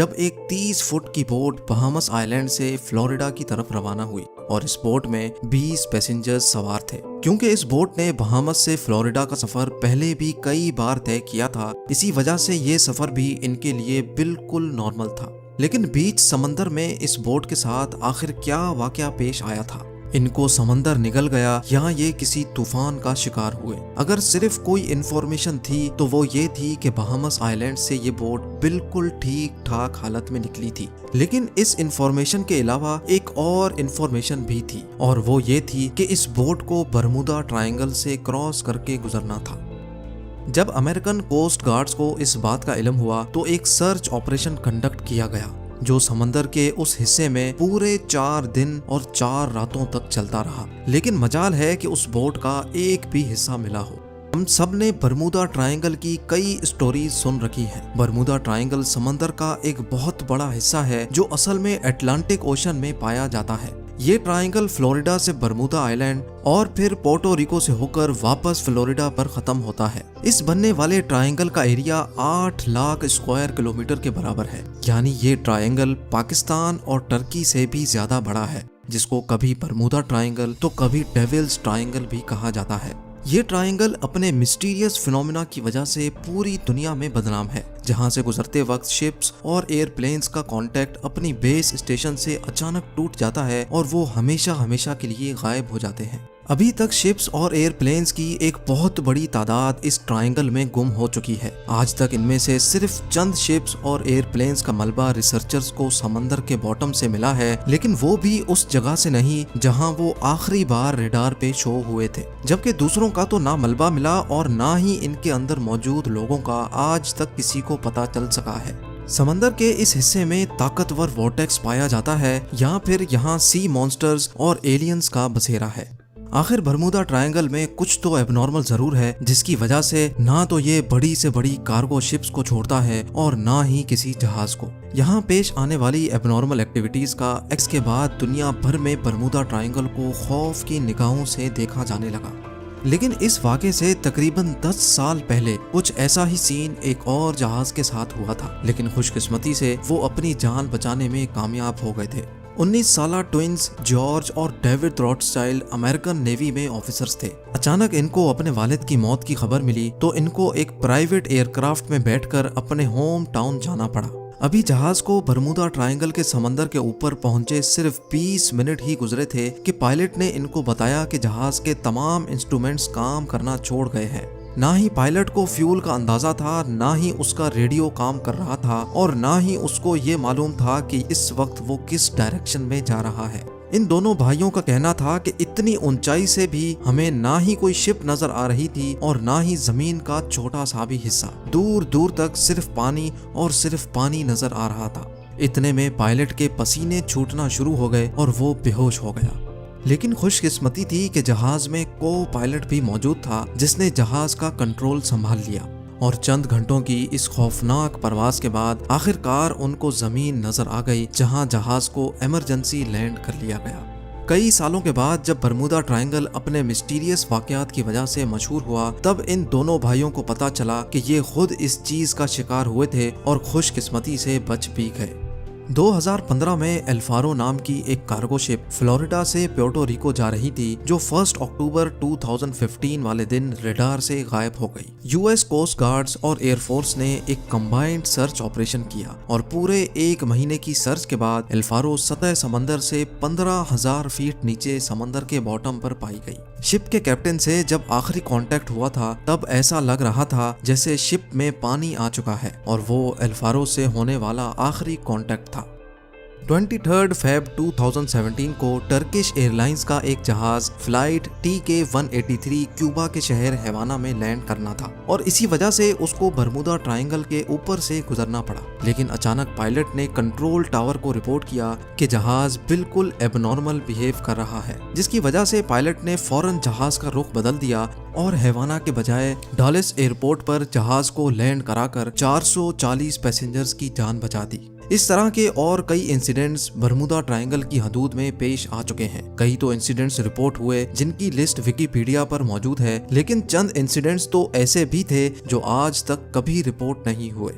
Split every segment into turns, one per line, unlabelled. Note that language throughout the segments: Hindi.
जब एक 30 फुट की बोट बहामस आइलैंड से फ्लोरिडा की तरफ रवाना हुई और इस बोट में 20 पैसेंजर्स सवार थे। क्योंकि इस बोट ने बहामस से फ्लोरिडा का सफर पहले भी कई बार तय किया था, इसी वजह से ये सफर भी इनके लिए बिल्कुल नॉर्मल था। लेकिन बीच समंदर में इस बोट के साथ आखिर क्या वाकया पेश आया था? इनको समंदर निगल गया या ये किसी तूफान का शिकार हुए? अगर सिर्फ कोई इन्फॉर्मेशन थी तो वो ये थी कि बहामस आइलैंड से ये बोट बिल्कुल ठीक ठाक हालत में निकली थी। लेकिन इस इन्फॉर्मेशन के अलावा एक और इन्फॉर्मेशन भी थी, और वो ये थी कि इस बोट को बरमूडा ट्रायंगल से क्रॉस करके गुजरना था। जब अमेरिकन कोस्ट गार्ड्स को इस बात का इल्म हुआ तो एक सर्च ऑपरेशन कंडक्ट किया गया, जो समंदर के उस हिस्से में पूरे 4 दिन और 4 रातों तक चलता रहा। लेकिन मजाल है कि उस बोट का एक भी हिस्सा मिला हो। हम सब ने बरमूडा ट्रायंगल की कई स्टोरीज सुन रखी हैं। बरमूडा ट्रायंगल समंदर का एक बहुत बड़ा हिस्सा है जो असल में अटलांटिक ओशन में पाया जाता है। ये ट्रायंगल फ्लोरिडा से बरमूडा आइलैंड और फिर पोर्टो रिको से होकर वापस फ्लोरिडा पर खत्म होता है। इस बनने वाले ट्रायंगल का एरिया 8 लाख स्क्वायर किलोमीटर के बराबर है। यानी ये ट्रायंगल पाकिस्तान और टर्की से भी ज्यादा बड़ा है, जिसको कभी बरमूडा ट्रायंगल तो कभी डेविल्स ट्रायंगल भी कहा जाता है। ये ट्रायंगल अपने मिस्टीरियस फिनोमिना की वजह से पूरी दुनिया में बदनाम है, जहां से गुजरते वक्त शिप्स और एयरप्लेन्स का कांटेक्ट अपनी बेस स्टेशन से अचानक टूट जाता है और वो हमेशा हमेशा के लिए गायब हो जाते हैं। अभी तक शिप्स और एयरप्लेन्स की एक बहुत बड़ी तादाद इस ट्रायंगल में गुम हो चुकी है। आज तक इनमें से सिर्फ चंद शिप्स और एयरप्लेन्स का मलबा रिसर्चर्स को समंदर के बॉटम से मिला है, लेकिन वो भी उस जगह से नहीं जहां वो आखिरी बार रेडार पे शो हुए थे। जबकि दूसरों का तो ना मलबा मिला और ना ही इनके अंदर मौजूद लोगों का आज तक किसी को पता चल सका है। समंदर के इस हिस्से में ताकतवर वोर्टेक्स पाया जाता है या फिर यहाँ सी मॉन्स्टर्स और एलियंस का बसेरा है। आखिर बरमूडा ट्रायंगल में कुछ तो एबनॉर्मल जरूर है, जिसकी वजह से ना तो ये बड़ी से बड़ी कार्गो शिप्स को छोड़ता है और ना ही किसी जहाज को। यहाँ पेश आने वाली एबनॉर्मल एक्टिविटीज का एक्स के बाद दुनिया भर में बरमूडा ट्रायंगल को खौफ की निगाहों से देखा जाने लगा। लेकिन इस वाक़े से तकरीबन 10 साल पहले कुछ ऐसा ही सीन एक और जहाज के साथ हुआ था, लेकिन खुशकिस्मती से वो अपनी जान बचाने में कामयाब हो गए थे। 19 साला ट्विंस जॉर्ज और डेविड रॉथस्चाइल्ड अमेरिकन नेवी में ऑफिसर्स थे। अचानक इनको अपने वालिद की मौत की खबर मिली तो इनको एक प्राइवेट एयरक्राफ्ट में बैठकर अपने होम टाउन जाना पड़ा। अभी जहाज को बरमूडा ट्रायंगल के समंदर के ऊपर पहुंचे सिर्फ 20 मिनट ही गुजरे थे कि पायलट ने इनको बताया कि जहाज के तमाम इंस्ट्रूमेंट्स काम करना छोड़ गए हैं। ना ही पायलट को फ्यूल का अंदाजा था, ना ही उसका रेडियो काम कर रहा था और ना ही उसको ये मालूम था कि इस वक्त वो किस डायरेक्शन में जा रहा है। इन दोनों भाइयों का कहना था कि इतनी ऊंचाई से भी हमें ना ही कोई शिप नजर आ रही थी और ना ही जमीन का छोटा सा भी हिस्सा। दूर दूर तक सिर्फ पानी और सिर्फ पानी नजर आ रहा था। इतने में पायलट के पसीने छूटना शुरू हो गए और वो बेहोश हो गया। लेकिन खुशकिस्मती थी कि जहाज में को पायलट भी मौजूद था, जिसने जहाज का कंट्रोल संभाल लिया और चंद घंटों की इस खौफनाक परवास के बाद आखिरकार उनको जमीन नजर आ गई, जहां जहाज को इमरजेंसी लैंड कर लिया गया। कई सालों के बाद जब बरमूडा ट्रायंगल अपने मिस्टीरियस वाकयात की वजह से मशहूर हुआ, तब इन दोनों भाइयों को पता चला कि ये खुद इस चीज का शिकार हुए थे और खुशकिस्मती से बच भी गए। 2015 में एल्फारो नाम की एक कार्गो शिप फ्लोरिडा से पोर्टो रिको जा रही थी, जो 1 अक्टूबर 2015 वाले दिन रेडार से गायब हो गई। यूएस कोस्ट गार्ड्स और एयरफोर्स ने एक कंबाइंड सर्च ऑपरेशन किया और पूरे 1 महीने की सर्च के बाद एल्फारो सतह समंदर से 15,000 फीट नीचे समंदर के बॉटम पर पाई गई। शिप के कैप्टन से जब आखिरी कांटेक्ट हुआ था तब ऐसा लग रहा था जैसे शिप में पानी आ चुका है और वो एल्फारो से होने वाला आखिरी कांटेक्ट था। 23 फेब 2017 को टर्किश एयरलाइंस का एक जहाज फ्लाइट TK-183 क्यूबा के शहर हैवाना में लैंड करना था और इसी वजह से उसको बरमूडा ट्रायंगल के ऊपर से गुजरना पड़ा। लेकिन अचानक पायलट ने कंट्रोल टावर को रिपोर्ट किया कि जहाज बिल्कुल एबनॉर्मल बिहेव कर रहा है, जिसकी वजह से पायलट ने फौरन जहाज का रुख बदल दिया और हैवाना के बजाय डॉलेस एयरपोर्ट पर जहाज को लैंड कराकर 440 पैसेंजर्स की जान बचा दी। इस तरह के और कई इंसिडेंट्स बरमूडा ट्रायंगल की हदूद में पेश आ चुके हैं। कई तो इंसिडेंट्स रिपोर्ट हुए जिनकी लिस्ट विकिपीडिया पर मौजूद है, लेकिन चंद इंसिडेंट्स तो ऐसे भी थे जो आज तक कभी रिपोर्ट नहीं हुए।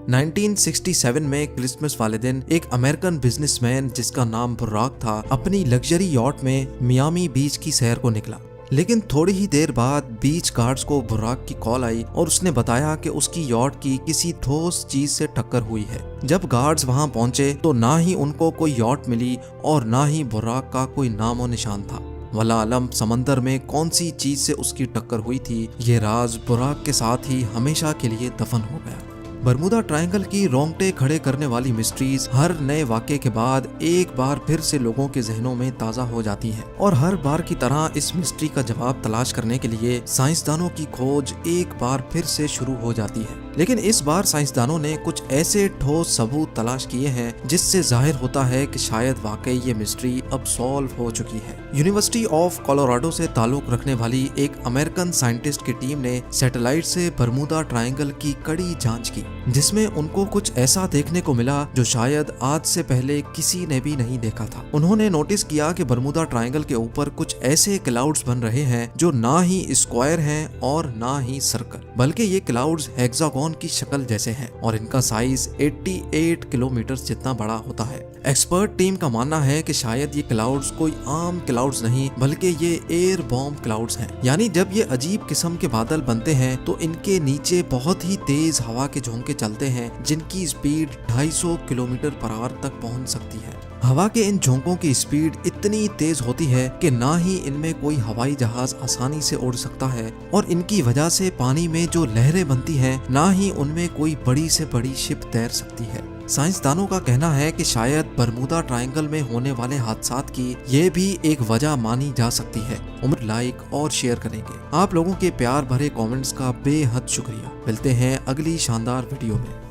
1967 में क्रिसमस वाले दिन एक अमेरिकन बिजनेसमैन जिसका नाम बुर्राक था अपनी लग्जरी यॉट में मियामी बीच की सैर को निकला। लेकिन थोड़ी ही देर बाद बीच गार्ड्स को बुर्राक की कॉल आई और उसने बताया कि उसकी यॉट की किसी ठोस चीज से टक्कर हुई है। जब गार्ड्स वहां पहुंचे तो ना ही उनको कोई यॉट मिली और ना ही बुर्राक का कोई नामो निशान था। वला आलम समंदर में कौन सी चीज से उसकी टक्कर हुई थी, ये राज बुर्राक के साथ ही हमेशा के लिए दफन हो गया। बरमूडा ट्रायंगल की रोंगटे खड़े करने वाली मिस्ट्रीज हर नए वाक़े के बाद एक बार फिर से लोगों के जहनों में ताज़ा हो जाती हैं और हर बार की तरह इस मिस्ट्री का जवाब तलाश करने के लिए साइंसदानों की खोज एक बार फिर से शुरू हो जाती है। लेकिन इस बार साइंसदानों ने कुछ ऐसे ठोस सबूत तलाश किए हैं जिससे जाहिर होता है कि शायद वाकई ये मिस्ट्री अब सॉल्व हो चुकी है। यूनिवर्सिटी ऑफ कोलोराडो से ताल्लुक रखने वाली एक अमेरिकन साइंटिस्ट की टीम ने सैटेलाइट से बरमूडा ट्रायंगल की कड़ी जांच की, जिसमें उनको कुछ ऐसा देखने को मिला जो शायद आज से पहले किसी ने भी नहीं देखा था। उन्होंने नोटिस किया कि बरमूडा ट्रायंगल के ऊपर कुछ ऐसे क्लाउड्स बन रहे हैं जो ना ही स्क्वायर हैं और ना ही सर्कल, बल्कि ये क्लाउड्स हेक्सागोन की शक्ल जैसे हैं और इनका साइज 88 किलोमीटर जितना बड़ा होता है। एक्सपर्ट टीम का मानना है कि शायद ये क्लाउड्स कोई आम क्लाउड्स नहीं बल्कि ये एयर बॉम्ब क्लाउड्स हैं। यानी जब ये अजीब किस्म के बादल बनते हैं तो इनके नीचे बहुत ही तेज हवा के झोंके चलते हैं जिनकी स्पीड 250 किलोमीटर पर आवर तक पहुंच सकती है। हवा के इन झोंकों की स्पीड इतनी तेज होती है कि ना ही इनमें कोई हवाई जहाज आसानी से उड़ सकता है और इनकी वजह से पानी में जो लहरें बनती हैं ना ही उनमें कोई बड़ी से बड़ी शिप तैर सकती है। साइंसदानों का कहना है कि शायद बरमूडा ट्रायंगल में होने वाले हादसात की ये भी एक वजह मानी जा सकती है। उम्र लाइक और शेयर करेंगे। आप लोगों के प्यार भरे कमेंट्स का बेहद शुक्रिया। मिलते हैं अगली शानदार वीडियो में।